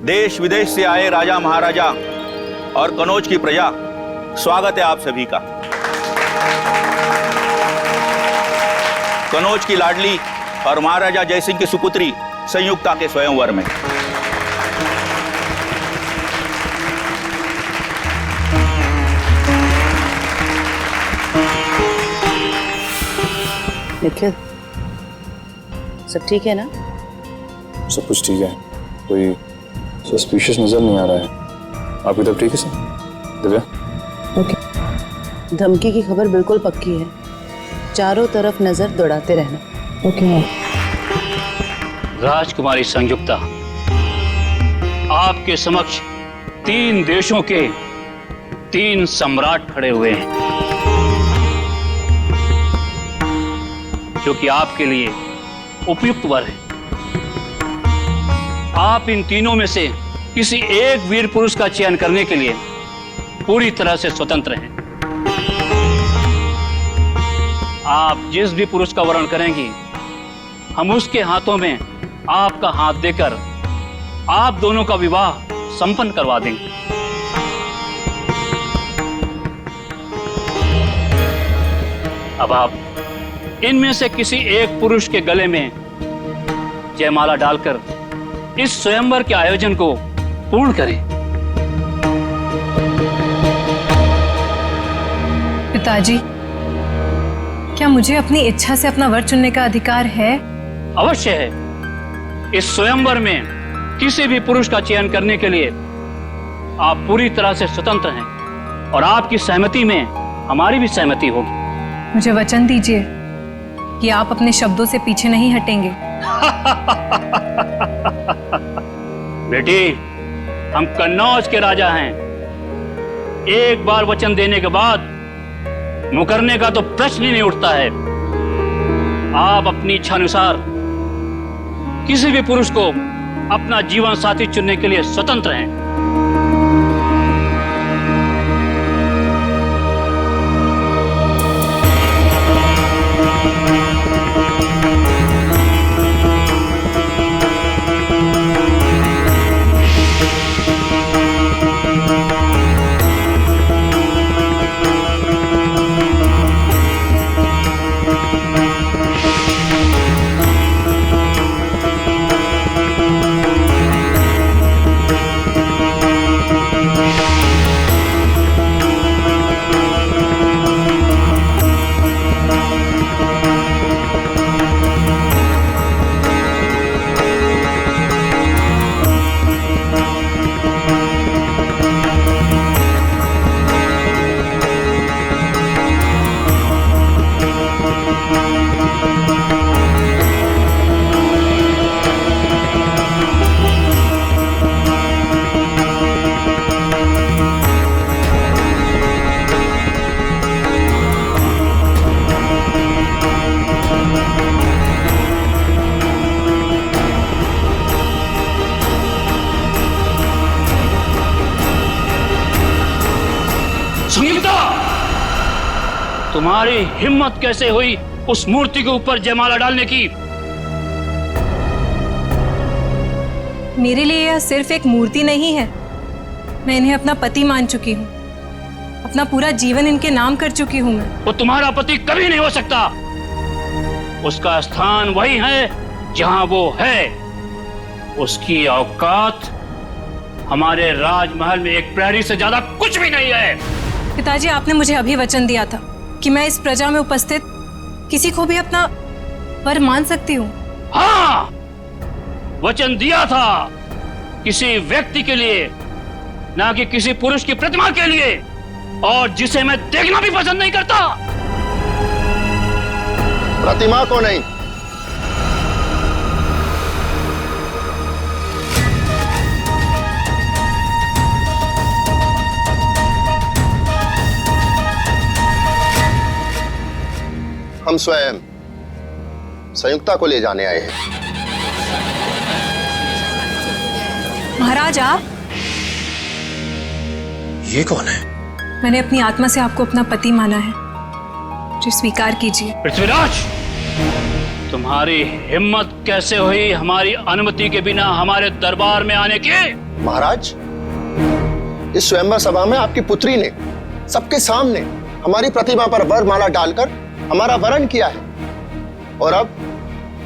देश विदेश से आए राजा महाराजा और कनौज की प्रजा, स्वागत है आप सभी का। कनौज की लाडली और महाराजा जयसिंह की सुपुत्री संयुक्ता के स्वयंवर में निखिल, सब ठीक है ना? सब कुछ ठीक है, कोई सस्पिशियस नजर नहीं आ रहा है। आपकी तब ठीक है सर? दिव्या? ओके। धमकी की खबर बिल्कुल पक्की है, चारों तरफ नजर दौड़ाते रहना। ओके। राजकुमारी संयुक्ता, आपके समक्ष 3 देशों के 3 सम्राट खड़े हुए हैं, जो कि आपके लिए उपयुक्त वर है। आप इन तीनों में से किसी एक वीर पुरुष का चयन करने के लिए पूरी तरह से स्वतंत्र हैं। आप जिस भी पुरुष का वर्ण करेंगी, हम उसके हाथों में आपका हाथ देकर आप दोनों का विवाह संपन्न करवा देंगे। अब आप इनमें से किसी एक पुरुष के गले में जयमाला डालकर इस स्वयंवर के आयोजन को पूर्ण करें। पिताजी, क्या मुझे अपनी इच्छा से अपना वर चुनने का अधिकार है? अवश्य है। इस स्वयंवर में किसी भी पुरुष का चयन करने के लिए आप पूरी तरह से स्वतंत्र हैं और आपकी सहमति में हमारी भी सहमति होगी। मुझे वचन दीजिए कि आप अपने शब्दों से पीछे नहीं हटेंगे। बेटी, हम कन्नौज के राजा हैं। एक बार वचन देने के बाद मुकरने का तो प्रश्न ही नहीं उठता है। आप अपनी इच्छा अनुसार किसी भी पुरुष को अपना जीवन साथी चुनने के लिए स्वतंत्र हैं। तुम्हारी हिम्मत कैसे हुई उस मूर्ति के ऊपर जयमाला डालने की? मेरे लिए यह सिर्फ एक मूर्ति नहीं है। मैं इन्हें अपना पति मान चुकी हूँ। अपना पूरा जीवन इनके नाम कर चुकी हूँ मैं। वो तुम्हारा पति कभी नहीं हो सकता। उसका स्थान वही है जहां वो है। उसकी औकात हमारे राजमहल में एक प्रहरी से ज्यादा कुछ भी नहीं है। पिताजी, आपने मुझे अभी वचन दिया था कि मैं इस प्रजा में उपस्थित किसी को भी अपना वर मान सकती हूँ। हाँ, वचन दिया था, किसी व्यक्ति के लिए, ना कि किसी पुरुष की प्रतिमा के लिए, और जिसे मैं देखना भी पसंद नहीं करता। प्रतिमा को नहीं, हम स्वयं संयुक्ता को ले जाने आए हैं। महाराज, आप? ये कौन है? मैंने अपनी आत्मा से आपको अपना पति माना है, जो स्वीकार कीजिए। पृथ्वीराज, तुम्हारी हिम्मत कैसे हुई हमारी अनुमति के बिना हमारे दरबार में आने की? महाराज, इस स्वयंवर सभा में आपकी पुत्री ने सबके सामने हमारी प्रतिमा पर वरमाला डालकर हमारा वरण किया है और अब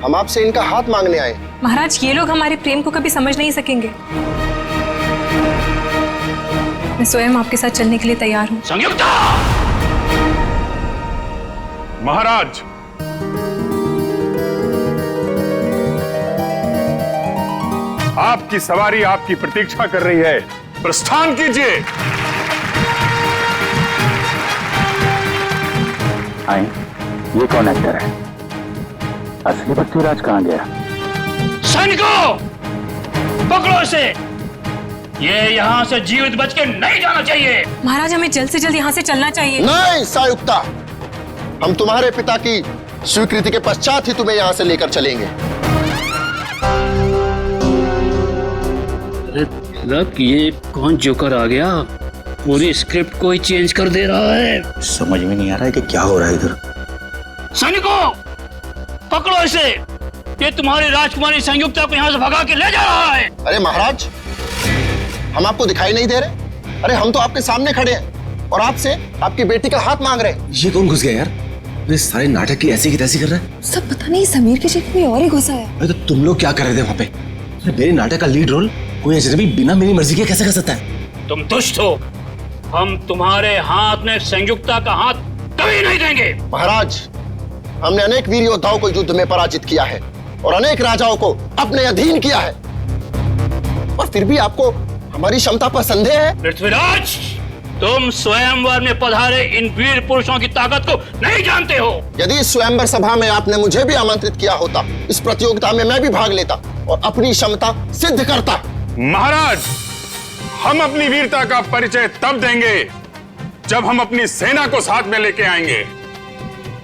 हम आपसे इनका हाथ मांगने आए। महाराज, ये लोग हमारे प्रेम को कभी समझ नहीं सकेंगे। मैं स्वयं आपके साथ चलने के लिए तैयार हूँ। संयुक्ता! महाराज, आपकी सवारी आपकी प्रतीक्षा कर रही है, प्रस्थान कीजिए। आए, ये कौन एक्टर है? असली पृथ्वीराज कहाँ गया? सैनिकों, पकड़ो इसे। ये यहाँ से जीवित बच के नहीं जाना चाहिए। महाराज, हमें जल्द से जल्द यहाँ से चलना चाहिए। नहीं संयुक्ता, हम तुम्हारे पिता की स्वीकृति के पश्चात ही तुम्हें यहाँ से लेकर चलेंगे। अरे लग, ये कौन जोकर आ गया? पूरी स्क्रिप्ट को ही चेंज कर दे रहा है। समझ में नहीं आ रहा है कि क्या हो रहा है इधर। सैनिकों, पकड़ो इसे। ये तुम्हारी राजकुमारी संयुक्ता को यहाँ से भगा के ले जा रहा है। अरे महाराज, हम आपको दिखाई नहीं दे रहे? अरे हम तो आपके सामने खड़े हैं और आपसे आपकी बेटी का हाथ मांग रहे हैं। ये कौन घुस गया यार? ये सारे नाटक की ऐसी की तैसी कर रहा है। सब पता नहीं समीर की जगह कोई और ही घुसा है। अरे तो तुम लोग क्या कर रहे थे वहाँ पे? अरे मेरे नाटक का लीड रोल कोई अजनबी बिना मेरी मर्जी के कैसे कर सकता है? तुम दुष्ट हो। हम तुम्हारे हाथ में संयुक्ता का हाथ कभी नहीं देंगे। महाराज, हमने अनेक वीर योद्धाओं को युद्ध में पराजित किया है और अनेक राजाओं को अपने अधीन किया है, और फिर भी आपको हमारी क्षमता पर संदेह है? पृथ्वीराज, तुम स्वयंवर में पधारे इन वीर पुरुषों की ताकत को नहीं जानते हो। यदि इस स्वयंवर सभा में आपने मुझे भी आमंत्रित किया होता, इस प्रतियोगिता में मैं भी भाग लेता और अपनी क्षमता सिद्ध करता। महाराज, हम अपनी वीरता का परिचय तब देंगे जब हम अपनी सेना को साथ में लेके आएंगे।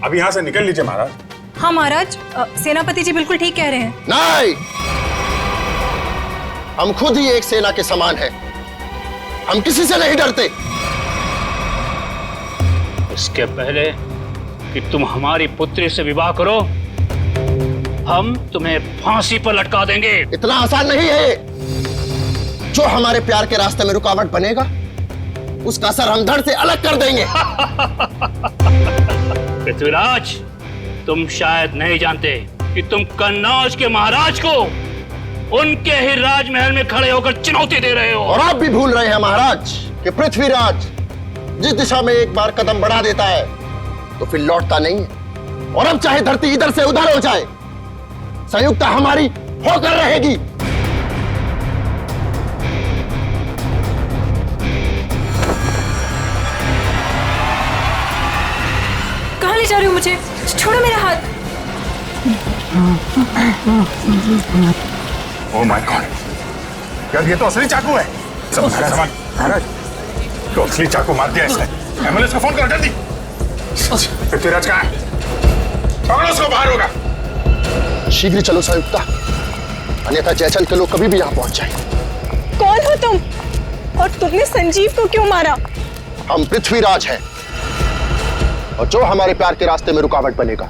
अब यहाँ से निकल लीजिए महाराज। हाँ महाराज, सेनापति जी बिल्कुल ठीक कह रहे हैं। नहीं, हम खुद ही एक सेना के समान हैं। हम किसी से नहीं डरते। इसके पहले कि तुम हमारी पुत्री से विवाह करो, हम तुम्हें फांसी पर लटका देंगे। इतना आसान नहीं है। जो हमारे प्यार के रास्ते में रुकावट बनेगा, उसका सर हम धड़ से अलग कर देंगे। पृथ्वीराज, तुम शायद नहीं जानते कि तुम कन्नौज के महाराज को उनके ही राजमहल में खड़े होकर चुनौती दे रहे हो। और आप भी भूल रहे हैं महाराज कि पृथ्वीराज जिस दिशा में एक बार कदम बढ़ा देता है तो फिर लौटता नहीं है। और अब चाहे धरती इधर से उधर हो जाए, संयुक्ता हमारी होकर रहेगी। कहाँ ले जा रहे हो मुझे? छोड़ो मेरा हाथ। ओह माय गॉड, यार ये तो असली चाकू है। सामान महाराज, तो असली चाकू मार दिया इसने। एम्बुलेंस को फोन करो जल्दी। पृथ्वीराज कहाँ है? पकड़ो उसको, बाहर होगा। शीघ्र चलो संयुक्ता, अन्यथा जयचल के लोग कभी भी यहाँ पहुंच जाएंगे। कौन हो तुम? और तुमने संजीव को क्यों मारा? हम पृथ्वीराज हैं और जो हमारे प्यार के रास्ते में रुकावट बनेगा,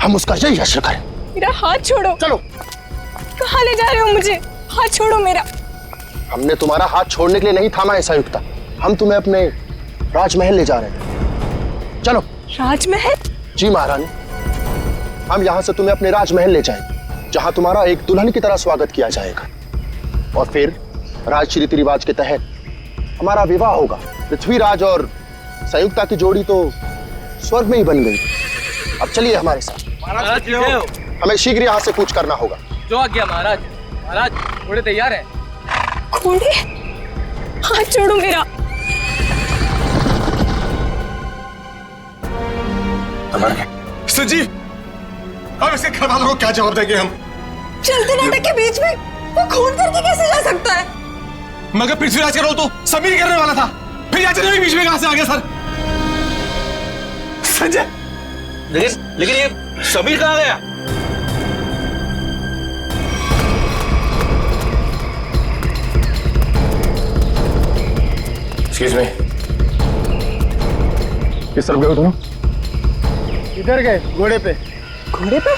हम उसका यही हश्र करें। मेरा हाथ छोड़ो। चलो। कहाँ ले जा रहे हो मुझे? हाथ छोड़ो मेरा। हमने तुम्हारा हाथ छोड़ने के लिए नहीं थामा है संयुक्ता, हम तुम्हें अपने राजमहल ले जा रहे हैं। चलो। राजमहल? जी महारानी, हम यहाँ से तुम्हें अपने राजमहल ले जाएंगे, जहाँ तुम्हारा एक दुल्हन की तरह स्वागत किया जाएगा, और फिर राज रीति रिवाज के तहत हमारा विवाह होगा। पृथ्वीराज और संयुक्ता की जोड़ी तो स्वर्ग में ही बन गई। अब चलिए हमारे साथ। हमें शीघ्र यहाँ से कूच करना होगा। जो आ गया महाराज। महाराज, घोड़े तैयार है। घोड़े? हाथ छोड़ो मेरा। संजीव, अब इसके घर वालों को क्या जवाब देंगे हम? चलते नाटक के बीच में वो खून करके कैसे जा सकता है? मगर पृथ्वीराज का रोल तो समीर करने वाला था, फिर याचन भी बीच में कहां से आ गया सर? संजय, लेकिन ये समीर कहाँ गया? एक्सक्यूज मी, किस तरफ गए हो तुम? इधर गए, घोड़े पे। घोड़े पे?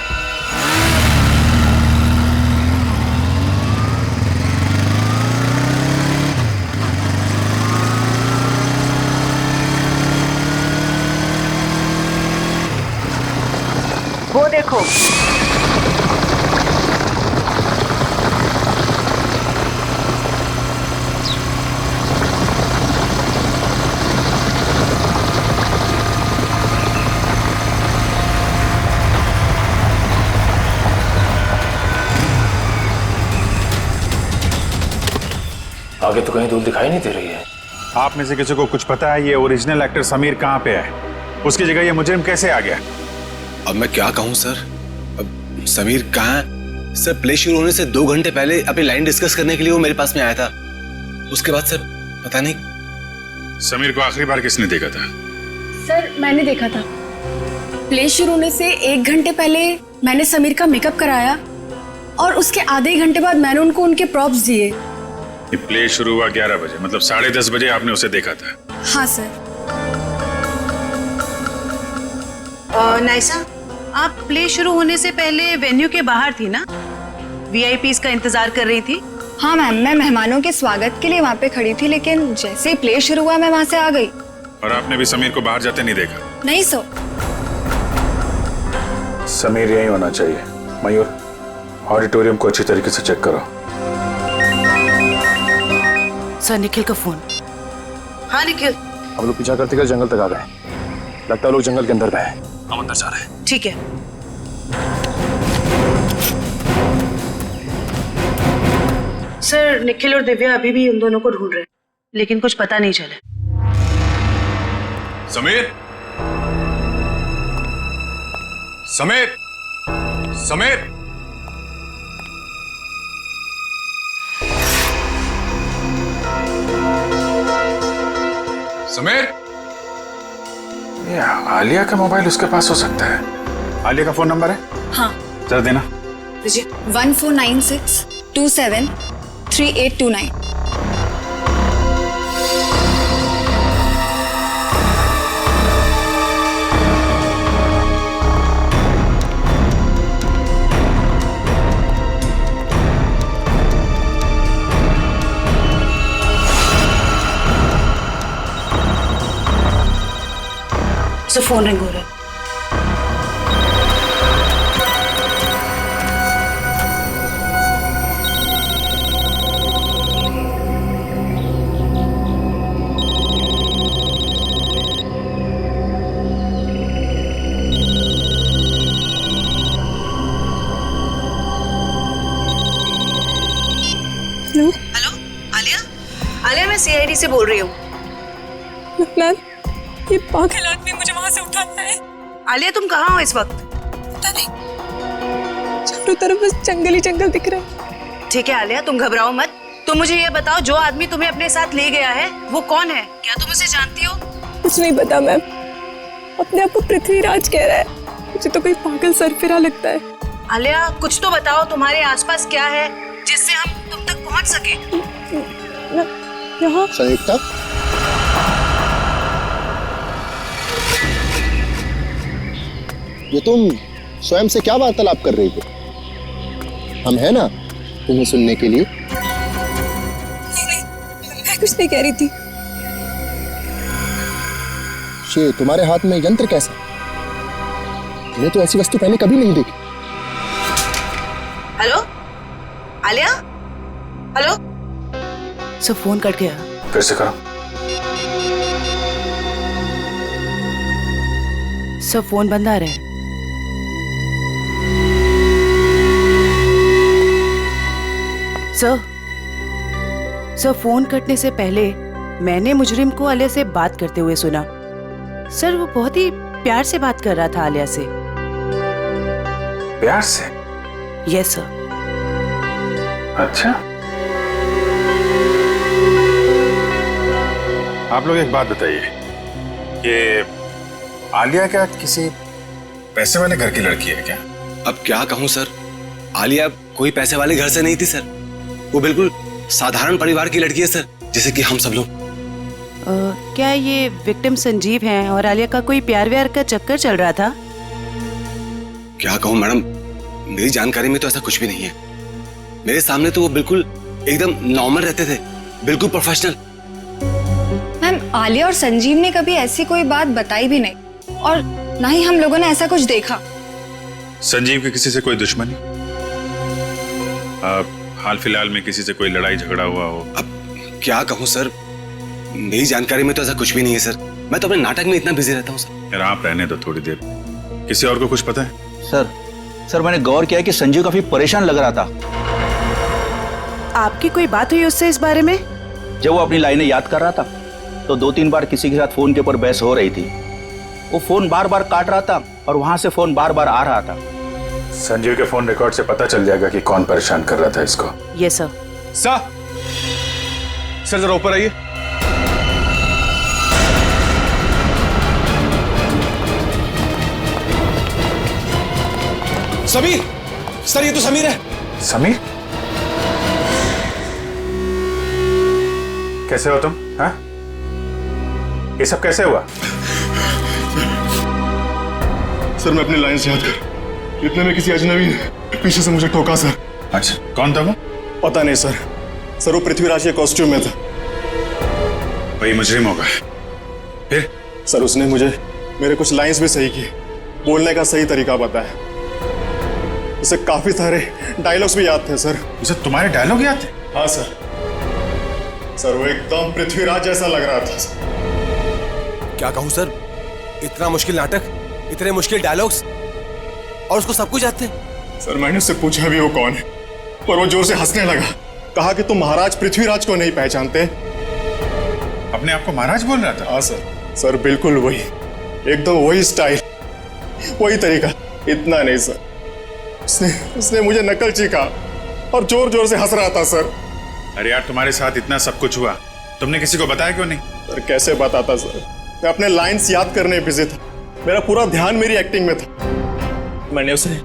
वो देखो। आगे तो कहीं धूल दिखाई नहीं दे रही है। आप में से किसी को कुछ पता है ये ओरिजिनल एक्टर समीर कहाँ पे है? उसकी जगह ये मुजरिम कैसे आ गया? अब मैं क्या कहूँ सर, अब समीर कहाँ है? सर प्ले शुरू होने से 2 घंटे पहले अपनी लाइन डिस्कस करने के लिए वो मेरे पास में आया था। उसके बाद सर पता नहीं। समीर को आखिरी बार किसने देखा था? सर मैंने देखा था। प्ले शुरू होने से 1 घंटे पहले मैंने समीर का मेकअप कराया और उसके आधे घंटे बाद मैंने उनको उनके प्रॉप्स दिए। ये प्ले शुरू हुआ 11 बजे, मतलब 10:30 बजे आपने उसे देखा था? हाँ सर। नाइसा, आप प्ले शुरू होने से पहले वेन्यू के बाहर थी ना? वीआईपीज का इंतजार कर रही थी? हाँ मैम, मैं मेहमानों के स्वागत के लिए वहाँ पे खड़ी थी, लेकिन जैसे ही प्ले शुरू हुआ मैं वहाँ से आ गई। और आपने भी समीर को बाहर जाते नहीं देखा? नहीं सर। समीर यही होना चाहिए। मयूर, ऑडिटोरियम को अच्छी तरीके से चेक करो। सर निखिल का फोन। हाँ निखिल। हम लोग पीछा करते करते जंगल तक आ गए। लगता है लोग जंगल के अंदर गए हैं। हम अंदर जा रहे हैं। ठीक है। सर निखिल और दिव्या अभी भी उन दोनों को ढूंढ रहे हैं, लेकिन कुछ पता नहीं चला। समीर, समीर, समीर, समीर। ये आलिया का मोबाइल उसके पास हो सकता है। आलिया का फोन नंबर है? हाँ। जरा देना। 1496 27 3829। फोन रिंग हो रहा है। हेलो आलिया? आलिया, मैं सीआईडी से बोल रही हूँ। मैम, ये पागल आदमी मुझे वहां से उठाता है। आलिया, तुम कहाँ हो इस वक्त? पता नहीं, चारों तरफ बस जंगल ही जंगल दिख रहा है। ठीक है आलिया, तुम घबराओ मत। तुम मुझे ये बताओ, जो आदमी तुम्हें अपने साथ ले गया है वो कौन है? क्या तुम उसे जानती हो? कुछ नहीं पता मैम। अपने आप को पृथ्वीराज कह रहा है। मुझे तो कोई पागल सरफिरा लगता है। आलिया, कुछ तो बताओ, तुम्हारे आसपास क्या है जिससे हम तुम तक पहुंच सके? यहाँ संयुक्ता, ये तुम स्वयं से क्या वार्तालाप कर रही हो? हम है ना तुम्हें सुनने के लिए। नहीं, मैं कुछ नहीं कह रही थी। ये तुम्हारे हाथ में यंत्र कैसा? मैंने तो ऐसी वस्तु पहले कभी नहीं देखी। हेलो आलिया? हेलो? सब फोन कट गया। फिर से करो। सब फोन बंद आ रहा है। सर, फोन कटने से पहले मैंने मुजरिम को आलिया से बात करते हुए सुना। सर, वो बहुत ही प्यार से बात कर रहा था आलिया से। प्यार से? Yes sir. अच्छा, आप लोग एक बात बताइए कि आलिया क्या किसी पैसे वाले घर की लड़की है क्या? अब क्या कहूँ सर, आलिया कोई पैसे वाले घर से नहीं थी सर। वो बिल्कुल साधारण परिवार की लड़की है सर, जैसे कि हम सब लोग। क्या ये विक्टिम संजीव हैं और आलिया का कोई प्यार व्यार का चक्कर चल रहा था? क्या कहूँ मैडम, मेरी जानकारी में तो ऐसा कुछ भी नहीं है। मेरे सामने तो वो बिल्कुल एकदम नॉर्मल रहते थे, बिल्कुल प्रोफेशनल। मैम, आलिया और संजीव ने कभी ऐसी कोई बात बताई भी नहीं और ना ही हम लोगों ने ऐसा कुछ देखा। संजीव की किसी से कोई दुश्मनी? हाल फिलहाल में किसी से कोई लड़ाई झगड़ा हुआ हो? अब क्या कहूँ सर, मेरी जानकारी में तो ऐसा कुछ भी नहीं है सर। मैं तो अपने नाटक में इतना बिजी रहता हूँ सर। यार आप रहने दो थोड़ी देर। किसी और को कुछ पता है? सर मैंने गौर किया कि संजीव काफी परेशान लग रहा था। आपकी कोई बात हुई उससे इस बारे में? जब वो अपनी लाइनें याद कर रहा था तो 2-3 बार किसी के साथ फोन के ऊपर बहस हो रही थी। वो फोन बार बार काट रहा था और वहां से फोन बार बार आ रहा था। संजीव के फोन रिकॉर्ड से पता चल जाएगा कि कौन परेशान कर रहा था इसको। ये सर। सर जरा ऊपर आइए। समीर, सर ये तो समीर है। समीर? कैसे हो तुम? हाँ? ये सब कैसे हुआ? सर मैं अपनी लाइन से याद कर, इतने में किसी अजनबी ने पीछे से मुझे ठोका सर। अच्छा, कौन था वो? पता नहीं सर। सर वो पृथ्वीराज के कॉस्ट्यूम में था। वही मुजरिम होगा। फिर? सर उसने मुझे मेरे कुछ लाइंस भी सही किए, बोलने का सही तरीका बताया। उसे काफी सारे डायलॉग्स भी याद थे सर। उसे तुम्हारे डायलॉग याद थे? हाँ सर। सर वो एकदम पृथ्वीराज जैसा लग रहा था। क्या कहूँ सर, इतना मुश्किल नाटक, इतने मुश्किल डायलॉग्स और उसको सब कुछ याद थे। सर मैंने उससे पूछा भी वो कौन है, पर वो जोर से हंसने लगा। कहा कि तुम महाराज पृथ्वीराज को नहीं पहचानते। अपने आप को महाराज बोल रहा था? हाँ सर। सर बिल्कुल वही, एकदम वही स्टाइल, वही तरीका। इतना नहीं सर, उसने मुझे नकल चीखा और जोर जोर से हंस रहा था सर। अरे यार तुम्हारे साथ इतना सब कुछ हुआ, तुमने किसी को बताया क्यों नहीं? सर कैसे बताता सर, मैं अपने लाइंस याद करने बिजी था। मेरा पूरा ध्यान मेरी एक्टिंग में था। मैंने उसे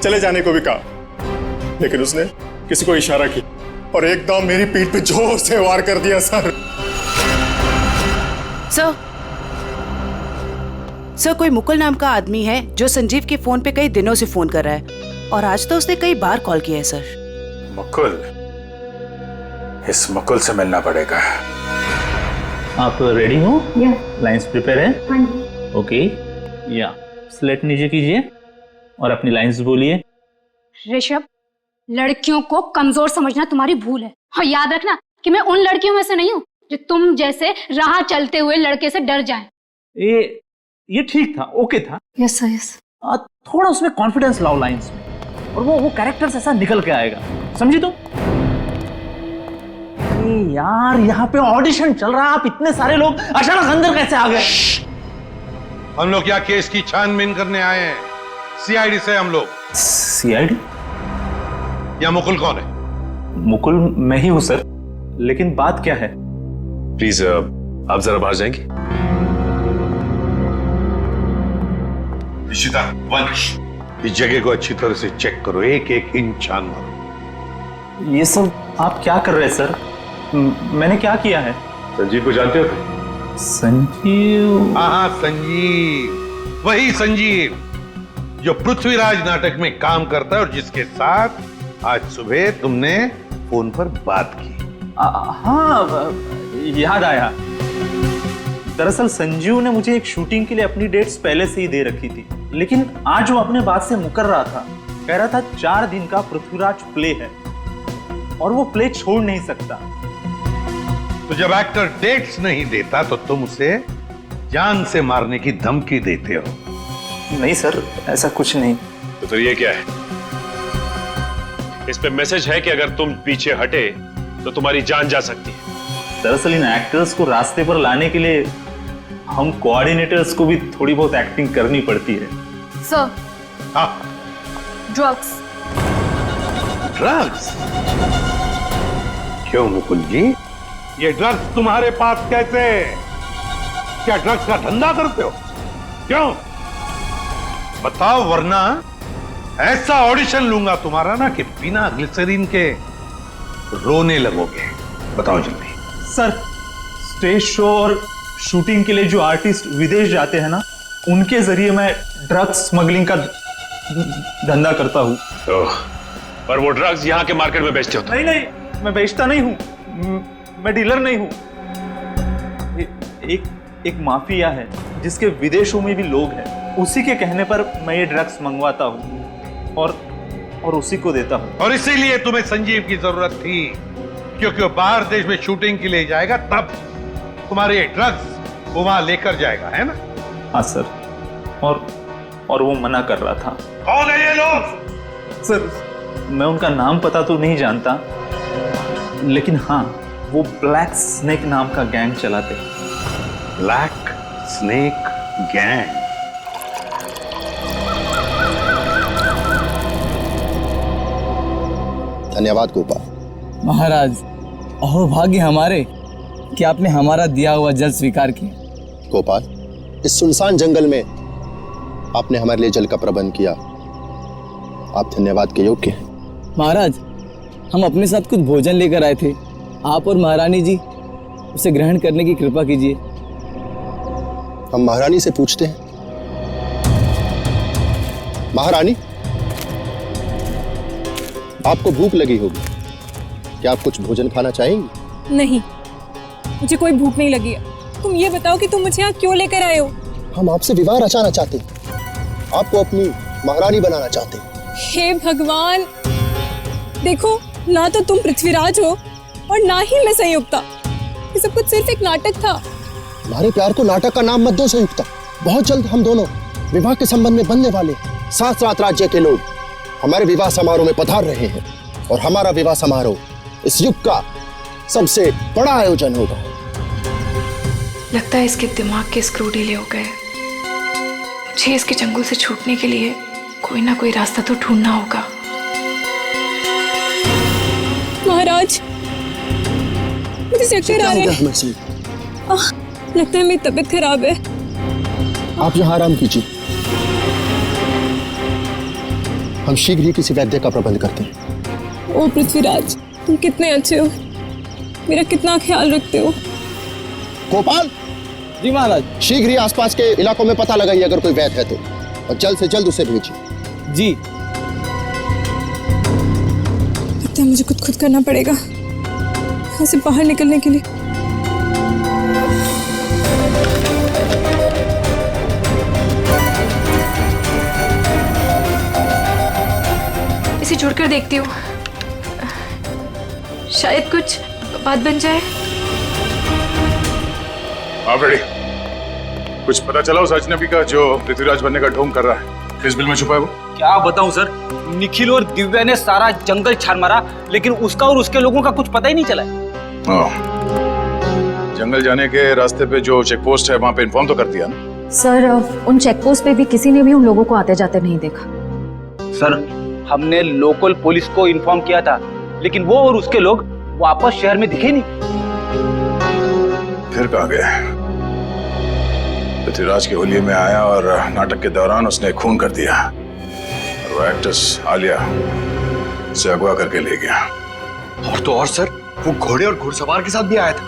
चले जाने को भी कहा, लेकिन उसने किसी को इशारा किया और एकदम मेरी पीठ पे जोर से वार कर दिया सर। सर कोई मुकुल नाम का आदमी है जो संजीव के फोन पे कई दिनों से फोन कर रहा है और आज तो उसने कई बार कॉल किया है सर। मुकुल? इस मुकुल से मिलना पड़ेगा। आप रेडी हो? लाइंस प्रिपेयर है? ओके, या स्लेट नीचे कीजिए और अपनी लाइंस बोलिए। ऋषभ, लड़कियों को कमजोर समझना तुम्हारी भूल है और याद रखना कि मैं उन लड़कियों में से नहीं हूँ जो तुम जैसे राह चलते हुए लड़के से डर जाएं। ये ठीक था, ओके था। Yes sir, yes. थोड़ा उसमें कॉन्फिडेंस लाओ लाइंस में और वो कैरेक्टर ऐसा निकल के आएगा, समझी तुम? यार यहाँ पे ऑडिशन चल रहा है, आप इतने सारे लोग अचानक अंदर कैसे आ गए? हम लोग क्या केस की छानबीन करने आए हैं? सीआईडी से हम लोग। सीआईडी? या मुकुल कौन है? मुकुल मैं ही हूं सर, लेकिन बात क्या है? प्लीज आप जरा बाहर जाएंगे? इशिता, वंश, इस जगह को अच्छी तरह से चेक करो, एक एक इंच छान मारो। ये सब आप क्या कर रहे हैं सर? मैंने क्या किया है? संजीव को जानते हो? संजीव? हाँ संजीव, वही संजीव जो पृथ्वीराज नाटक में काम करता है और जिसके साथ आज सुबह तुमने फोन पर बात की। हाँ याद आया। दरअसल संजीव ने मुझे एक शूटिंग के लिए अपनी डेट्स पहले से ही दे रखी थी, लेकिन आज वो अपने बात से मुकर रहा था। कह रहा था 4 दिन का पृथ्वीराज प्ले है और वो प्ले छोड़ नहीं सकता। तो जब एक्टर डेट्स नहीं देता तो तुम उसे जान से मारने की धमकी देते हो? नहीं सर, ऐसा कुछ नहीं। तो फिर ये क्या है? इस पे मैसेज है कि अगर तुम पीछे हटे तो तुम्हारी जान जा सकती है। दरअसल इन एक्टर्स को रास्ते पर लाने के लिए हम कोऑर्डिनेटर्स को भी थोड़ी बहुत एक्टिंग करनी पड़ती है। सर, हाँ, ड्रग्स। ड्रग्स? क्यों मुकुल जी, ये ड्रग्स तुम्हारे पास कैसे? क्या ड्रग्स का धंधा करते हो? क्यों बताओ, वरना ऐसा ऑडिशन लूंगा तुम्हारा ना कि बिना ग्लिसरीन के रोने लगोगे। बताओ जल्दी। सर, स्टेज शो और शूटिंग के लिए जो आर्टिस्ट विदेश जाते हैं ना, उनके जरिए मैं ड्रग्स स्मगलिंग का धंधा करता हूँ। पर वो ड्रग्स यहाँ के मार्केट में बेचते हो? नहीं, मैं बेचता नहीं हूँ, मैं डीलर नहीं हूँ। एक माफिया है जिसके विदेशों में भी लोग हैं, उसी के कहने पर मैं ये ड्रग्स मंगवाता हूँ। और उसी को देता हूँ। और इसीलिए तुम्हें संजीव की जरूरत थी, क्योंकि वो बाहर देश में शूटिंग के लिए जाएगा, तब तुम्हारे ड्रग्स वो वहां लेकर जाएगा, है ना? हाँ सर, और वो मना कर रहा था। कौन है ये लोग? सर, मैं उनका नाम पता तो नहीं जानता, लेकिन हाँ, वो ब्लैक स्नेक नाम का गैंग चलाते। Black snake gang? धन्यवाद गोपाल। महाराज, अहो भाग्य हमारे कि आपने हमारा दिया हुआ जल स्वीकार किया। गोपाल, इस सुनसान जंगल में आपने हमारे लिए जल का प्रबंध किया, आप धन्यवाद के योग्य हैं। महाराज, हम अपने साथ कुछ भोजन लेकर आए थे, आप और महारानी जी उसे ग्रहण करने की कृपा कीजिए। हम महारानी से पूछते हैं। महारानी, आपको भूख लगी होगी, क्या आप कुछ भोजन खाना चाहेंगी? नहीं, मुझे कोई भूख नहीं लगी है। तुम ये बताओ कि तुम मुझे यहाँ क्यों लेकर आए हो? हम आपसे विवाह रचाना चाहते हैं, आपको अपनी महारानी बनाना चाहते हैं। हे भगवान, देखो, ना तो तुम पृथ्वीराज हो और ना ही मैं संयुक्ता। ये सब कुछ सिर्फ एक नाटक था। हमारे प्यार को नाटक का नाम मत दो संयुक्ता। बहुत जल्द हम दोनों विवाह के संबंध में बनने वाले 7 राज्य के लोग हमारे विवाह समारोह में पधार रहे हैं, और हमारा विवाह समारोह इस युग का सबसे बड़ा आयोजन होगा। लगता है इसके दिमाग के स्क्रू ढीले हो गए। मुझे इसके चंगुल से छूटने के लिए कोई ना कोई रास्ता तो ढूंढना होगा। महाराज, मुझे चक्कर आ रहे हैं। लगता है मेरी तबीयत खराब है। आप यहाँ आराम कीजिए, हम शीघ्र ही किसी वैद्य का प्रबंध करते हैं। ओ पृथ्वीराज, तुम कितने अच्छे हो, मेरा कितना ख्याल रखते हो। गोपाल जी महाराज, शीघ्र ही आसपास के इलाकों में पता लगाइए अगर कोई वैद्य है तो, और जल्द से जल्द उसे भेजिए। जी। लगता है मुझे खुद करना पड़ेगा यहाँ से बाहर निकलने के लिए। इसे जोड़कर देखती हूँ, शायद कुछ बात बन जाए। आप रेडी? कुछ पता चला उस अजनबी का जो पृथ्वीराज बनने का ढोंग कर रहा है? किस बिल में छुपा है वो? क्या बताऊं सर, निखिल और दिव्या ने सारा जंगल छान मारा, लेकिन उसका और उसके लोगों का कुछ पता ही नहीं चला। जंगल जाने के रास्ते पे जो चेक पोस्ट है वहां पे इन्फॉर्म तो कर दिया ना? सर, उन चेक पोस्ट पे भी किसी ने भी उन लोगों को आते जाते नहीं देखा। सर, हमने लोकल पुलिस को इन्फॉर्म किया था, लेकिन वो और उसके लोग वापस शहर में दिखे नहीं। फिर कहाँ गए? पृथ्वीराज के होलिये में आया और नाटक के दौरान उसने खून कर दिया, और वो एक्ट्रेस आलिया से अगवा करके ले गया। और तो और सर, वो घोड़े और घुड़सवार के साथ भी आया था।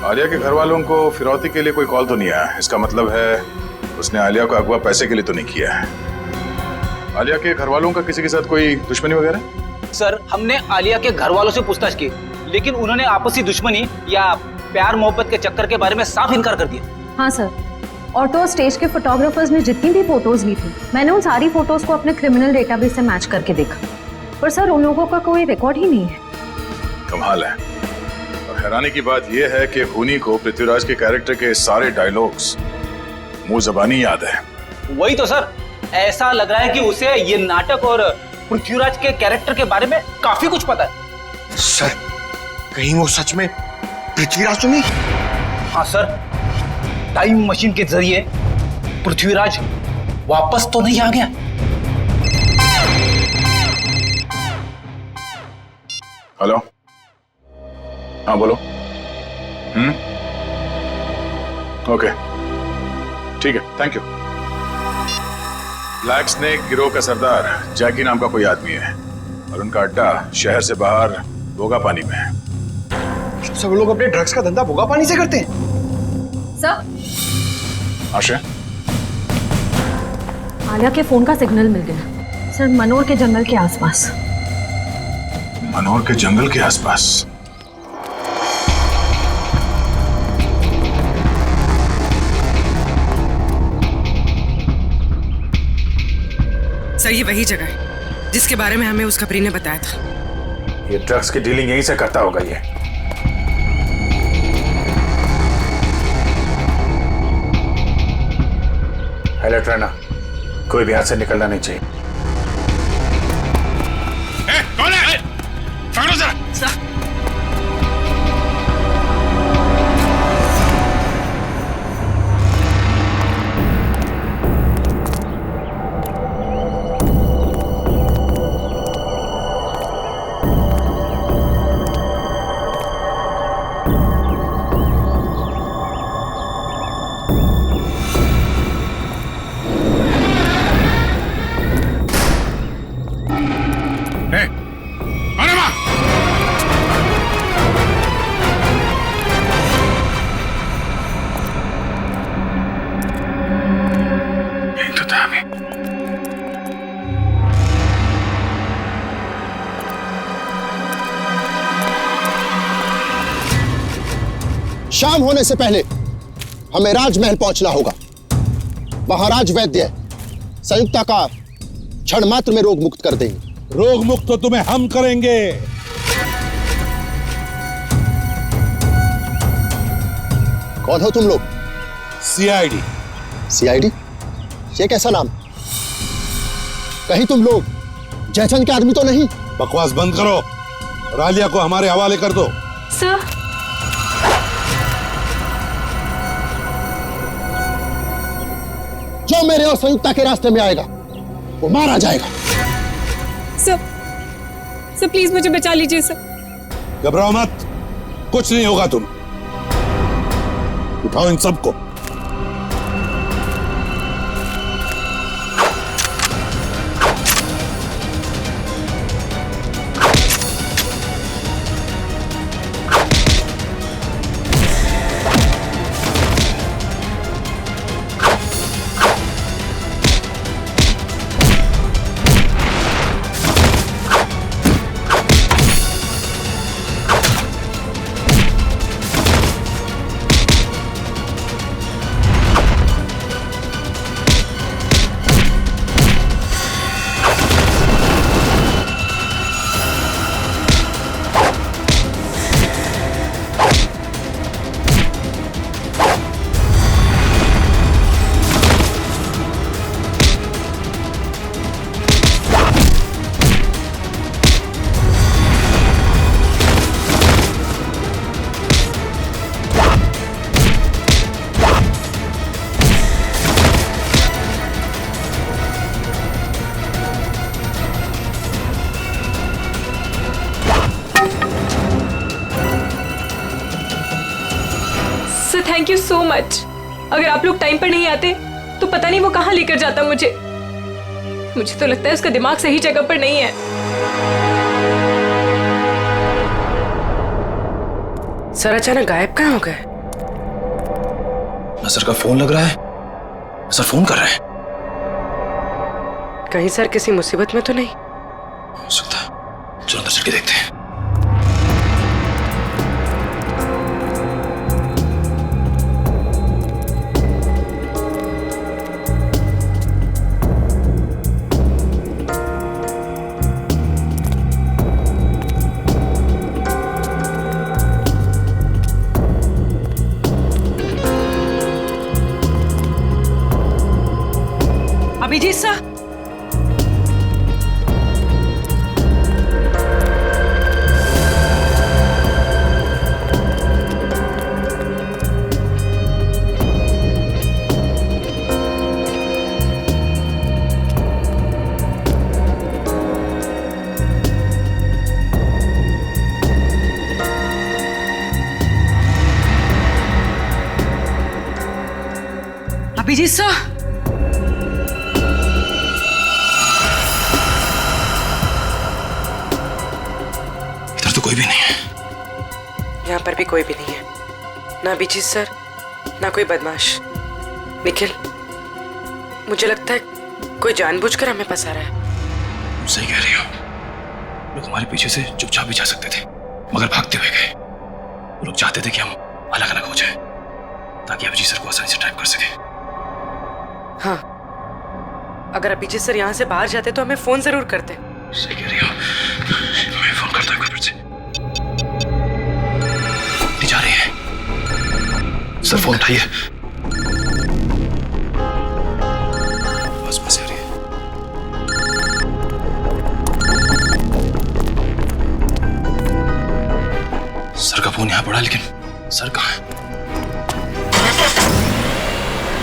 आलिया के घर वालों को फिरौती के लिए कोई कॉल तो नहीं आया। इसका मतलब है उसने आलिया को अगवा पैसे के लिए तो नहीं किया है। आलिया के घर वालों का किसी के साथ कोई दुश्मनी वगैरह? सर, हमने आलिया के घर वालों से पूछताछ की, लेकिन उन्होंने आपसी दुश्मनी या प्यार मोहब्बत के चक्कर के बारे में साफ इनकार कर दिया। हाँ सर, और तो स्टेज के फोटोग्राफर्स ने जितनी भी फोटोज ली थी, मैंने उन सारी फोटोज को अपने क्रिमिनल डेटाबेस से मैच करके देखा, पर सर उन लोगों का कोई रिकॉर्ड ही नहीं है। कमाल है। और हैरानी की बात यह है कि खूनी को पृथ्वीराज के कैरेक्टर के सारे डायलॉग्स मुंह ज़बानी याद है। वही तो सर, ऐसा लग रहा है कि उसे ये नाटक और पृथ्वीराज के कैरेक्टर के बारे में काफी कुछ पता है। सर, कहीं वो सच में पृथ्वीराज तो नहीं? हाँ सर, टाइम मशीन के जरिए पृथ्वीराज वापस तो नहीं आ गया? हेलो, हाँ बोलो। ओके, ठीक है, थैंक यू। ब्लैक स्नेक गिरोह का सरदार जैकी नाम का कोई आदमी है, और उनका अड्डा शहर से बाहर भोगा पानी में है। सब लोग अपने ड्रग्स का धंधा भोगा पानी से करते हैं? सर, आशा, आलिया के फोन का सिग्नल मिल गया सर, मनोर के जंगल के आसपास। मनोर के जंगल के आसपास? सर ये वही जगह है जिसके बारे में हमें उस खबरी ने बताया था। ये ड्रग्स की डीलिंग यहीं से करता होगा ये। अलर्ट रहना, कोई भी हाथ से निकलना नहीं चाहिए। कौन है? पकड़ो जरा। शाम होने से पहले हमें राजमहल पहुंचना होगा। महाराज वैद्य संयुक्ता का क्षण मात्र में रोग मुक्त कर देंगे। रोग मुक्त तो तुम्हें हम करेंगे। कौन हो तुम लोग? सीआईडी। सीआईडी? ये कैसा नाम? कहीं तुम लोग जयचंद के आदमी तो नहीं? बकवास बंद करो, रालिया को हमारे हवाले कर दो। सर, जो मेरे और संयुक्ता के रास्ते में आएगा वो मारा जाएगा। सर प्लीज मुझे बचा लीजिए सर। घबराओ मत, कुछ नहीं होगा। तुम उठाओ इन सबको। Thank you so much. अगर आप लोग टाइम पर नहीं आते तो पता नहीं वो कहां लेकर जाता मुझे। मुझे तो लगता है उसका दिमाग सही जगह पर नहीं है। सर अचानक गायब कहाँ हो गए? सर का फोन लग रहा है। सर फोन कर रहे हैं। कहीं सर किसी मुसीबत में तो नहीं? हो सकता है, चलो अंदर चल के देखते हैं। अभिजीत सर, अभिजीत सर, कोई भी नहीं है। यहाँ पर भी कोई भी नहीं है, ना अभिजीत सर ना कोई बदमाश। निखिल, मुझे लगता है कोई जानबूझकर हमें फंसा रहा है। सही कह रही हो। लोग हमारे पीछे से चुपचाप भी जा सकते थे, मगर भागते हुए गए। वो लोग चाहते थे कि हम अलग अलग हो जाएं, ताकि अभिजीत सर को आसानी से ट्रैप कर सके। हाँ, अगर अभिजीत सर यहाँ से बाहर जाते तो हमें फोन जरूर करते। सही कह रही हो, मैं फोन करता हूँ फिर से। नहीं जा रही है सर, फोन उठाइए। बस आ रही है। सर का फोन यहाँ पड़ा, लेकिन सर कहाँ है?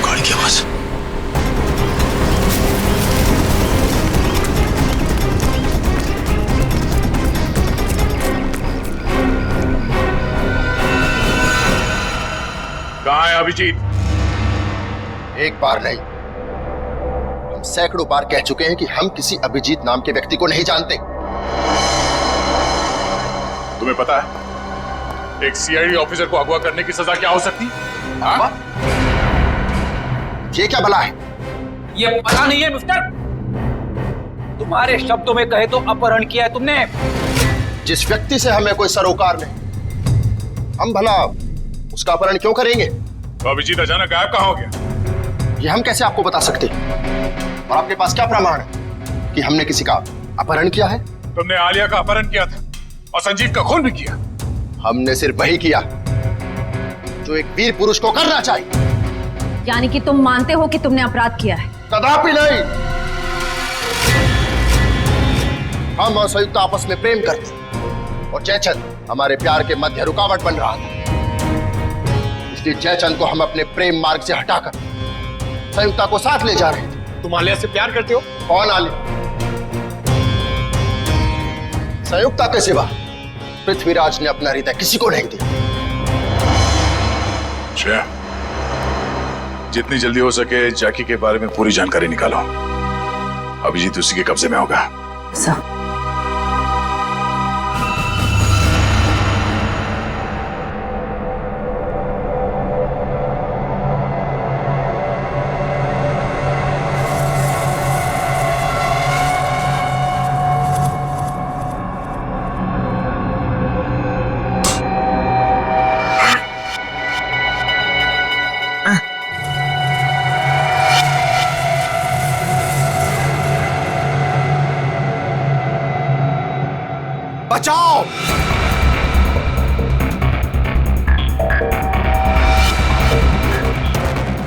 गाड़ी की आवाज। कहाँ है अभिजीत? एक बार नहीं, हम सैकड़ों बार कह चुके हैं कि हम किसी अभिजीत नाम के व्यक्ति को नहीं जानते। तुम्हें पता है एक सीआईडी ऑफिसर को अगवा करने की सजा क्या हो सकती? हाँ? ये क्या भला है? ये पता नहीं है मिस्टर, तुम्हारे शब्दों में कहे तो अपहरण किया है तुमने। जिस व्यक्ति से हमें कोई सरोकार नहीं, हम भला उसका अपहरण क्यों करेंगे? तो अभिजीत अचानक गायब कहाँ हो गया? ये हम कैसे आपको बता सकते? और आपके पास क्या प्रमाण है कि हमने किसी का अपहरण किया है? तुमने आलिया का अपहरण किया था और संजीव का खून भी किया। हमने सिर्फ वही किया जो एक वीर पुरुष को करना चाहिए। यानी कि तुम मानते हो कि तुमने अपराध किया है? कदापि नहीं। हम और संयुक्त आपस में प्रेम करते और जयचंद हमारे प्यार के मध्य रुकावट बन रहा था, इसलिए जयचंद को हम अपने प्रेम मार्ग से हटाकर संयुक्ता को साथ ले जा रहे थे। तुम आलिया से प्यार करते हो? कौन आलिया? संयुक्ता के सिवा पृथ्वीराज ने अपना हृदय किसी को नहीं दिया। जितनी जल्दी हो सके जैकी के बारे में पूरी जानकारी निकालो। अभिजीत उसी के कब्जे में होगा। सर बचाओ!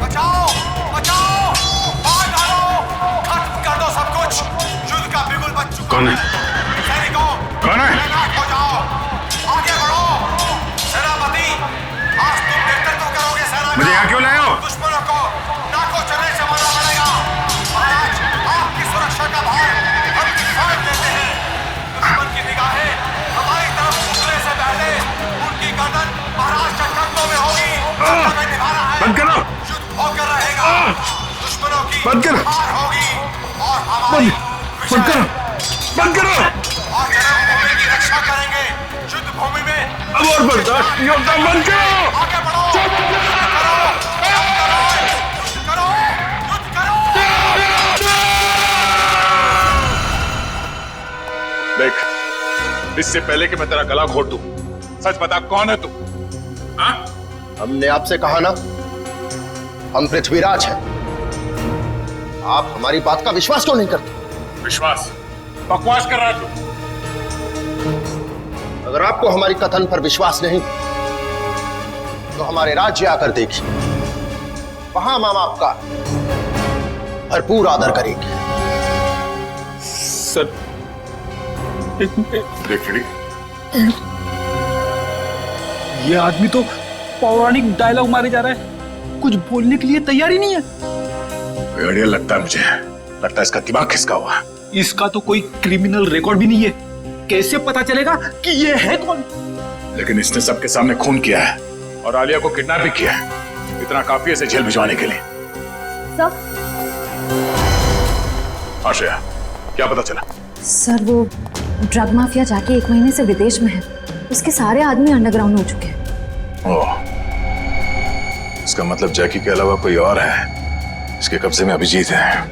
बचाओ! बचाओ! मार डालो! खत्म कर दो सब कुछ! युद्ध का बिगुल बज चुका। कौन है? सैनिकों! कौन है? तैनात हो जाओ! आगे बढ़ो! सेनापति! आज तुम नेतृत्व करोगे सेना का। मुझे यहाँ क्यों लाए हो? दुश्मनों को नाकों चने से मारना पड़ेगा। महाराज, आपकी सुरक्षा का भार हम किसान देते हैं। दुश्मन की निगाहें हमारी तरफ उठने से पहले उनकी गर्दन महाराज के कंधों में होगी। हमें निभाना है। बंद करो। युद्ध होकर रहेगा। दुश्मनों की बंद करो। हार होगी और हमारी बंद करो। बंद करो। और जन्मभूमि की रक्षा करेंगे। युद्ध भूमि में अब और बर्दाश्त नहीं होता। बंद करो। आगे बढ़ो। देख, इससे पहले कि मैं तेरा गला घोट दूं, सच बता कौन है तू? हाँ? हमने आपसे कहा ना, हम पृथ्वीराज हैं। आप हमारी बात का विश्वास क्यों नहीं करते? विश्वास? बकवास कर रहा है तू। अगर आपको हमारी कथन पर विश्वास नहीं तो हमारे राज्य आकर देखिए, वहां हम आपका भरपूर आदर करेंगे। सर देख, ये आदमी तो पौराणिक डायलॉग मारे जा रहा है, कुछ बोलने के लिए तैयार ही नहीं है। बढ़िया लगता है मुझे, लगता है इसका दिमाग खिसका हुआ। इसका तो कोई क्रिमिनल रिकॉर्ड भी नहीं है, कैसे पता चलेगा कि ये है कौन? लेकिन इसने सबके सामने खून किया है और आलिया को किडनैप भी किया है। इतना काफी है इसे जेल भिजवाने के लिए। सर आश्रया, क्या पता चला? सर वो ड्रग माफिया जाके 1 महीने से विदेश में है, उसके सारे आदमी अंडरग्राउंड हो चुके हैं। ओह, इसका मतलब जैकी के अलावा कोई और है। इसके कब्जे में अभिजीत है।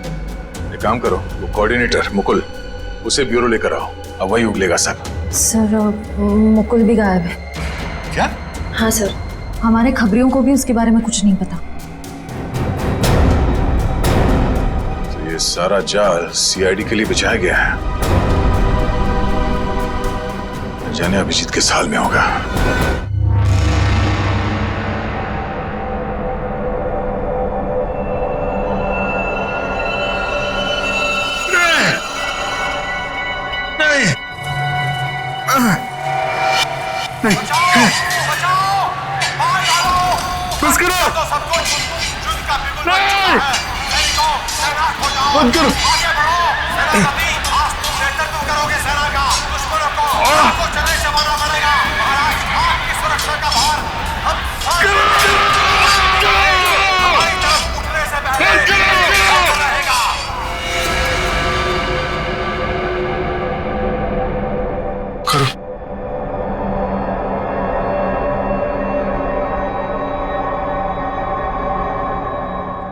एक काम करो, वो कोऑर्डिनेटर मुकुल, उसे ब्यूरो लेकर आओ, अब वही उगलेगा सब। सर मुकुल भी गायब है। क्या? हाँ सर, हमारे खबरियों को भी उसके बारे में कुछ नहीं पता। तो ये सारा जाल सीआईडी के लिए बिछाया गया है। जाने अभिजीत किस हाल में होगा। बस करो, बंद करो।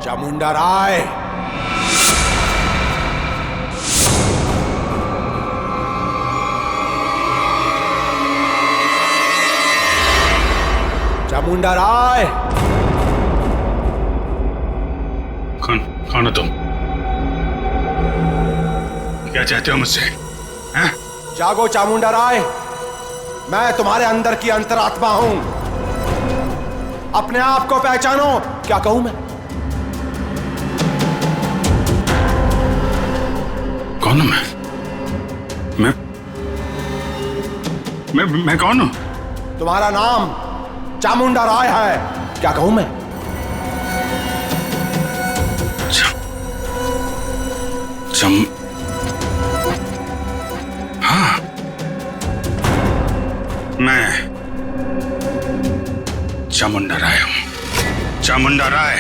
चामुंडा राय, चामुंडा राय। कौन हो तुम? क्या चाहते हो मुझसे? हैं? जागो चामुंडा राय, मैं तुम्हारे अंदर की अंतरात्मा हूं। अपने आप को पहचानो। क्या कहूं मैं? कौन हूं मैं कौन हूं? तुम्हारा नाम चामुंडा राय है। क्या कहूं मैं? हाँ, मैं चामुंडा राय हूं। चामुंडा राय,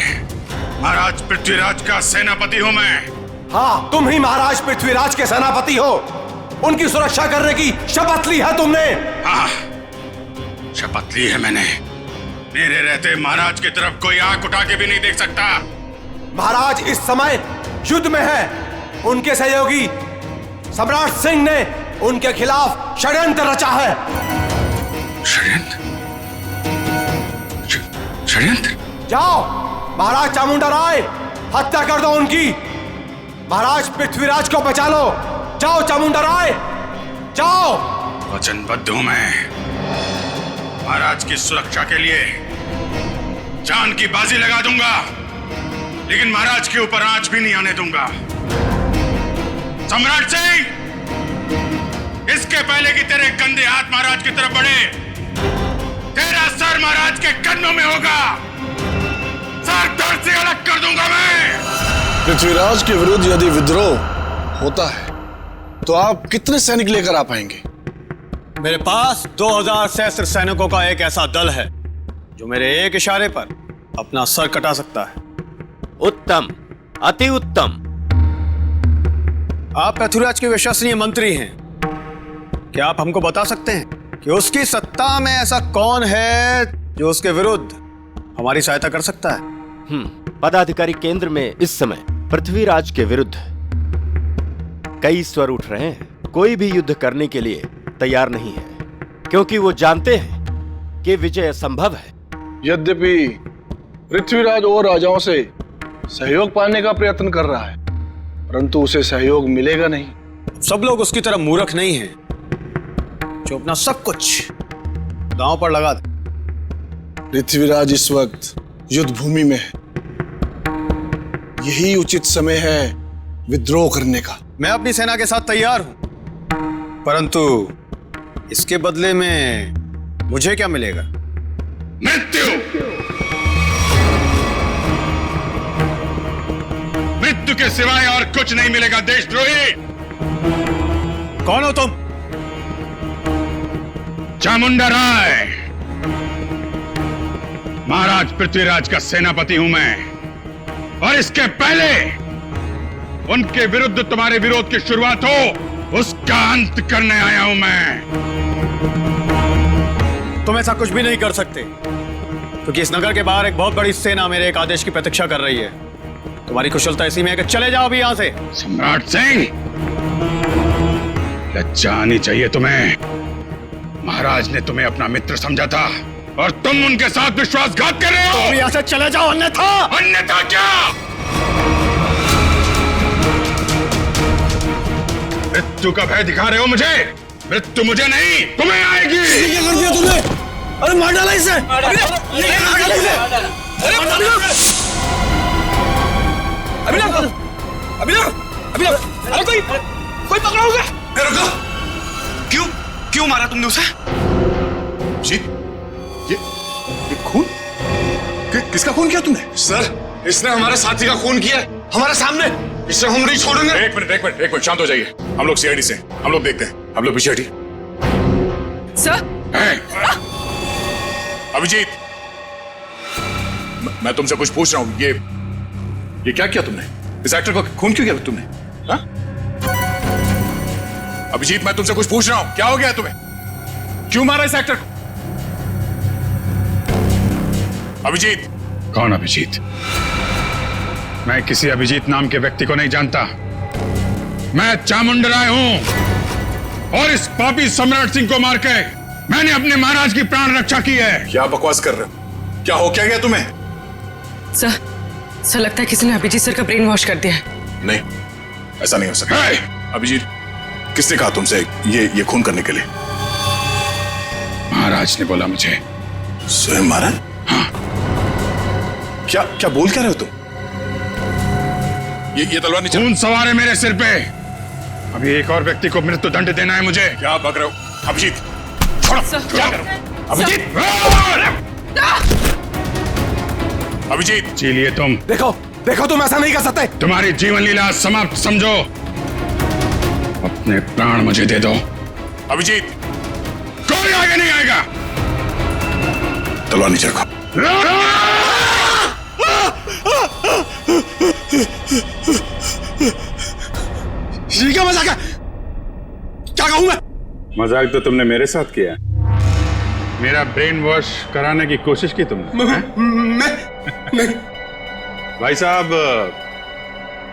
महाराज पृथ्वीराज का सेनापति हूं मैं। हाँ, तुम ही महाराज पृथ्वीराज के सेनापति हो। उनकी सुरक्षा करने की शपथ ली है तुमने। हाँ, शपथ ली है मैंने। मेरे रहते महाराज की तरफ कोई आंख उठा के भी नहीं देख सकता। महाराज इस समय युद्ध में है। उनके सहयोगी सम्राट सिंह ने उनके खिलाफ षड्यंत्र रचा है। षड्यंत्र? जाओ महाराज चामुंडा राय, हत्या कर दो उनकी। महाराज पृथ्वीराज को बचा लो। जाओ चामुंडा राय, जाओ। वचनबद्ध हूं मैं। महाराज की सुरक्षा के लिए जान की बाजी लगा दूंगा, लेकिन महाराज के ऊपर आंच भी नहीं आने दूंगा। सम्राट सिंह, इसके पहले कि तेरे गंदे हाथ महाराज की तरफ बढ़े, तेरा सर महाराज के कदमों में होगा। सर धड़ से अलग कर दूंगा मैं। पृथ्वीराज के विरुद्ध यदि विद्रोह होता है तो आप कितने सैनिक लेकर आ पाएंगे? मेरे पास 2000 सहस्त्र सैनिकों का एक ऐसा दल है जो मेरे एक इशारे पर अपना सर कटा सकता है। उत्तम, अति उत्तम। आप पृथ्वीराज के विश्वसनीय मंत्री हैं। क्या आप हमको बता सकते हैं कि उसकी सत्ता में ऐसा कौन है जो उसके विरुद्ध हमारी सहायता कर सकता है? पदाधिकारी केंद्र में इस समय पृथ्वीराज के विरुद्ध कई स्वर उठ रहे हैं। कोई भी युद्ध करने के लिए तैयार नहीं है, क्योंकि वो जानते हैं कि विजय असंभव है। यद्यपि पृथ्वीराज और राजाओं से सहयोग पाने का प्रयत्न कर रहा है, परंतु उसे सहयोग मिलेगा नहीं। सब लोग उसकी तरह मूर्ख नहीं हैं जो अपना सब कुछ दांव पर लगा दे। पृथ्वीराज इस वक्त युद्ध भूमि में है। यही उचित समय है विद्रोह करने का। मैं अपनी सेना के साथ तैयार हूं, परंतु इसके बदले में मुझे क्या मिलेगा? मृत्यु। मृत्यु के सिवाय और कुछ नहीं मिलेगा देशद्रोही। कौन हो तुम? चामुंडा राय, महाराज पृथ्वीराज का सेनापति हूं मैं, और इसके पहले उनके विरुद्ध तुम्हारे विरोध की शुरुआत हो, उसका अंत करने आया हूं मैं। तुम ऐसा कुछ भी नहीं कर सकते, क्योंकि इस नगर के बाहर एक बहुत बड़ी सेना मेरे एक आदेश की प्रतीक्षा कर रही है। तुम्हारी कुशलता इसी में है कि चले जाओ अभी यहां से। सम्राट सिंह, लज्जा आनी चाहिए तुम्हें। महाराज ने तुम्हें अपना मित्र समझा था और तुम उनके साथ विश्वासघात कर रहे हो। तुम यहां से चले जाओ, अन्यथा क्या? मृत्यु का भय दिखा रहे हो मुझे? मृत्यु मुझे नहीं, तुम्हें आएगी। ये कर दिया तुमने? अरे मार डाला इसे! अभिनव, कोई पकड़ा होगा? रुको, क्यों मारा तुमने उसे? जी, ये खून? किसका खून किया तुमने? सर, इसने हमारे साथी का खून किया हमारे सामने। इसे हम नहीं छोड़ेंगे। एक मिनट, शांत हो जाइए। हम लोग सीआईडी से, हम लोग देखते हैं। हम लोग पीछे हटिए। सर, अभिजीत, मैं तुमसे कुछ पूछ रहा हूं। ये क्या किया तुमने? इस एक्टर को खून क्यों किया तुमने? हा? अभिजीत, मैं तुमसे कुछ पूछ रहा हूं, क्या हो गया तुम्हें? क्यों मारा इस एक्टर को? अभिजीत। कौन अभिजीत? मैं किसी अभिजीत नाम के व्यक्ति को नहीं जानता। मैं चामुंडा राय हूं और इस पापी सम्राट सिंह को मार के मैंने अपने महाराज की प्राण रक्षा की है। क्या बकवास कर रहे हो? क्या हो क्या गया तुम्हें? सर लगता है किसी ने अभिजीत सर का ब्रेन वॉश कर दिया है। नहीं, ऐसा नहीं हो सकता। अभिजीत, किसने कहा तुमसे ये खून करने के लिए? महाराज ने बोला मुझे। स्वयं महाराज? हाँ। क्या बोल क्या रहे हो तुम? ये तलवार नीचे। खून सवार है मेरे सिर पे। अभी एक और व्यक्ति को मृत्यु दंड देना है मुझे। क्या बक रहे हो? अभिजीत, छोड़ो। क्या करो? अभिजीत, अभिजीत, जी लिए तुम। देखो तुम ऐसा नहीं कर सकते। तुम्हारी जीवन लीला समाप्त समझो। अपने प्राण मुझे दे दो। अभिजीत, कोई आगे नहीं आएगा। तलवार नीचे रखो। ये क्या मजाक है? क्या कहूं मैं? मजाक तो तुमने मेरे साथ किया। मेरा ब्रेन वॉश कराने की कोशिश की तुमने। मैं भाई साहब,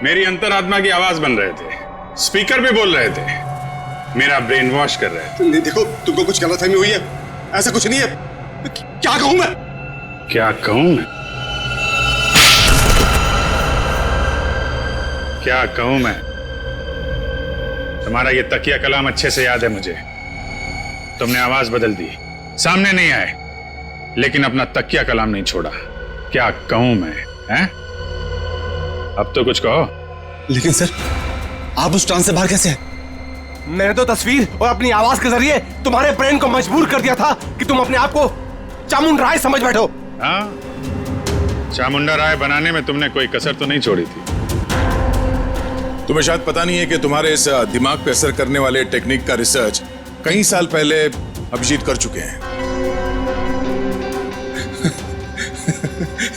मेरी अंतरात्मा की आवाज बन रहे थे, स्पीकर भी बोल रहे थे, मेरा ब्रेन वॉश कर रहे थे। नहीं, देखो तुमको कुछ गलतफहमी हुई है, ऐसा कुछ नहीं है। क्या कहूं मैं? क्या कहूं मैं? क्या कहूं मैं? तुम्हारा ये तकिया कलाम अच्छे से याद है मुझे। तुमने आवाज बदल दी, सामने नहीं आए, लेकिन अपना तकिया कलाम नहीं छोड़ा। क्या कहूं मैं? हैं? अब तो कुछ कहो। लेकिन सर, आप उस ट्रांस से बाहर कैसे हैं? मैंने तो तस्वीर और अपनी आवाज के जरिए तुम्हारे ब्रेन को मजबूर कर दिया था कि तुम अपने आप को चामुंडा राय समझ बैठो। हाँ, चामुंडा राय बनाने में तुमने कोई कसर तो नहीं छोड़ी थी। तुम्हें शायद पता नहीं है कि तुम्हारे इस दिमाग पे असर करने वाले टेक्निक का रिसर्च कई साल पहले अभिजीत कर चुके हैं।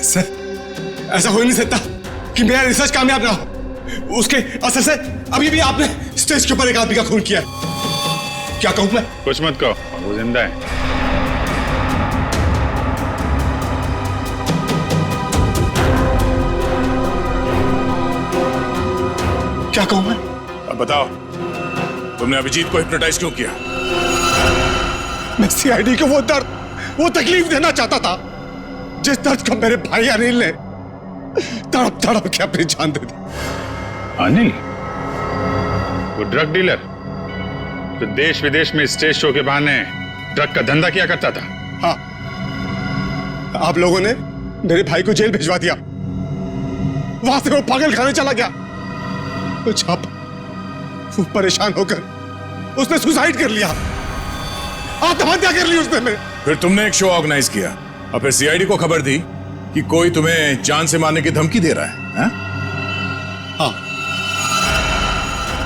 सर, ऐसा हो ही नहीं सकता कि मेरा रिसर्च कामयाब ना हो। उसके असर से अभी भी आपने स्टेज के ऊपर एक आदमी का खून किया। क्या कहूं मैं? कुछ मत कहो, वो जिंदा है। क्या कहूं मैं? अब बताओ, तुमने अभिजीत को हिप्नोटाइज क्यों किया? मैं सीआईडी को वो दर्द, वो तकलीफ देना चाहता था जिस दर्द को मेरे भाई अनिल ने तड़प तड़प के अपनी जान दे दी। अनिल? वो ड्रग डीलर जो देश विदेश में स्टेज शो के बहाने ड्रग का धंधा किया करता था। हाँ, आप लोगों ने मेरे भाई को जेल भिजवा दिया। वहां से वो पागल खाने चला गया। वो परेशान होकर उसने सुसाइड कर लिया, आत्महत्या कर ली उसने। मेरे फिर तुमने एक शो ऑर्गेनाइज किया और फिर सीआईडी को खबर दी कि कोई तुम्हें जान से मारने की धमकी दे रहा है। हाँ,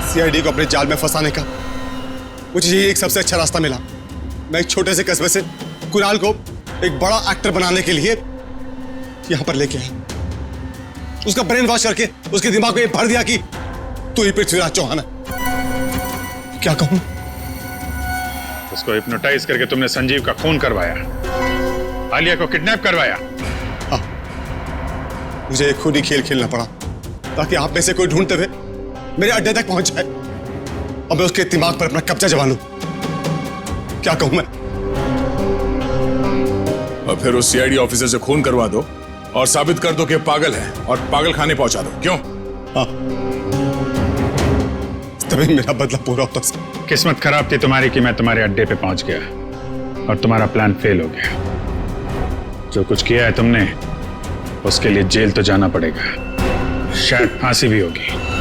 सीआईडी को अपने जाल में फंसाने का मुझे यही एक सबसे अच्छा रास्ता मिला। मैं एक छोटे से कस्बे से कुणाल को एक बड़ा एक्टर बनाने के लिए यहां पर लेके आया। उसका ब्रेन वॉश करके उसके दिमाग में भर दिया कि तू ही पृथ्वीराज चौहान है। क्या कहूं? उसको हिप्नोटाइज करके तुमने संजीव का खून करवाया, आलिया को किडनैप करवाया। हाँ, मुझे एक खुद ही खेल खेलना पड़ा ताकि आप में से कोई ढूंढते हुए मेरे अड्डे तक पहुंच जाए और मैं उसके दिमाग पर अपना कब्जा जमा लूं। क्या कहूं मैं? और फिर उस सीआईडी ऑफिसर से खून करवा दो और साबित कर दो कि पागल है और पागल खाने पहुंचा दो। क्यों? हाँ, तभी मेरा बदला पूरा होता सर। किस्मत खराब थी तुम्हारी कि मैं तुम्हारे अड्डे पे पहुंच गया और तुम्हारा प्लान फेल हो गया। जो कुछ किया है तुमने, उसके लिए जेल तो जाना पड़ेगा, शायद फांसी भी होगी।